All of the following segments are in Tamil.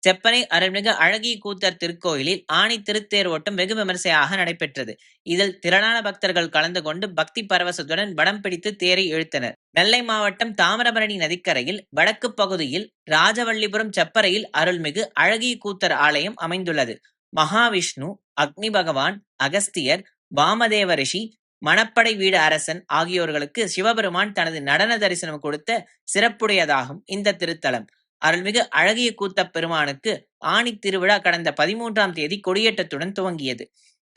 செப்பனை அருள்மிகு அழகிய கூத்தர் திருக்கோயிலில் ஆணி திருத்தேர் ஓட்டம் வெகு விமர்சையாக நடைபெற்றது. இதில் திரளான பக்தர்கள் கலந்து கொண்டு பக்தி பரவசத்துடன் வடம் பிடித்து தேரை இழுத்தனர். நெல்லை மாவட்டம் தாமிரபரணி நதிக்கரையில் வடக்கு பகுதியில் ராஜவல்லிபுரம் செப்பரையில் அருள்மிகு அழகிய கூத்தர் ஆலயம் அமைந்துள்ளது. மகாவிஷ்ணு, அக்னி பகவான், அகஸ்தியர், வாமதேவ ரிஷி, மணப்படை வீடு அரசன் ஆகியோர்களுக்கு சிவபெருமான் தனது நடன தரிசனம் கொடுத்த சிறப்புடையதாகும் இந்த திருத்தலம். அருள்மிகு அழகிய கூத்தப் பெருமானுக்கு ஆணி திருவிழா கடந்த 13ஆம் தேதி கொடியேற்றத்துடன் துவங்கியது.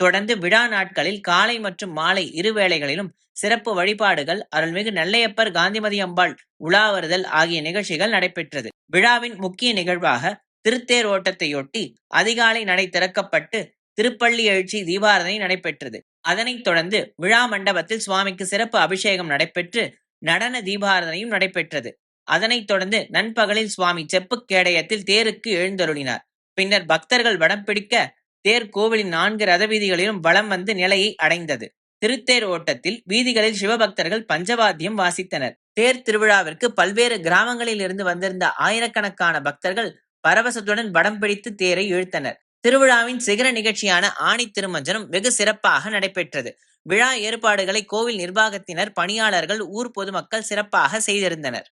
தொடர்ந்து விழா நாட்களில் காலை மற்றும் மாலை இரு வேளைகளிலும் சிறப்பு வழிபாடுகள், அருள்மிகு நெல்லையப்பர், காந்திமதி அம்பாள் உலாவருதல் ஆகிய நிகழ்ச்சிகள் நடைபெற்றது. விழாவின் முக்கிய நிகழ்வாக திருத்தேர் ஓட்டத்தையொட்டி அதிகாலை நடை திறக்கப்பட்டு திருப்பள்ளி எழுச்சி தீபாராதனை நடைபெற்றது. அதனைத் தொடர்ந்து விழா மண்டபத்தில் சுவாமிக்கு சிறப்பு அபிஷேகம் நடைபெற்று நடன தீபாராதனையும் நடைபெற்றது. அதனைத் தொடர்ந்து நண்பகலில் சுவாமி செப்பு கேடயத்தில் தேருக்கு எழுந்தருளினார். பின்னர் பக்தர்கள் வடம் பிடிக்க தேர் கோவிலின் 4 ரத வீதிகளிலும் வலம் வந்து நிலையை அடைந்தது. திருத்தேர் ஓட்டத்தில் வீதிகளில் சிவபக்தர்கள் பஞ்சவாத்தியம் வாசித்தனர். தேர் திருவிழாவிற்கு பல்வேறு கிராமங்களில் இருந்து வந்திருந்த ஆயிரக்கணக்கான பக்தர்கள் பரவசத்துடன் வடம் பிடித்து தேரை இழுத்தனர். திருவிழாவின் சிகர நிகழ்ச்சியான ஆணி திருமஞ்சனம் வெகு சிறப்பாக நடைபெற்றது. விழா ஏற்பாடுகளை கோவில் நிர்வாகத்தினர், பணியாளர்கள், ஊர் பொதுமக்கள் சிறப்பாக செய்திருந்தனர்.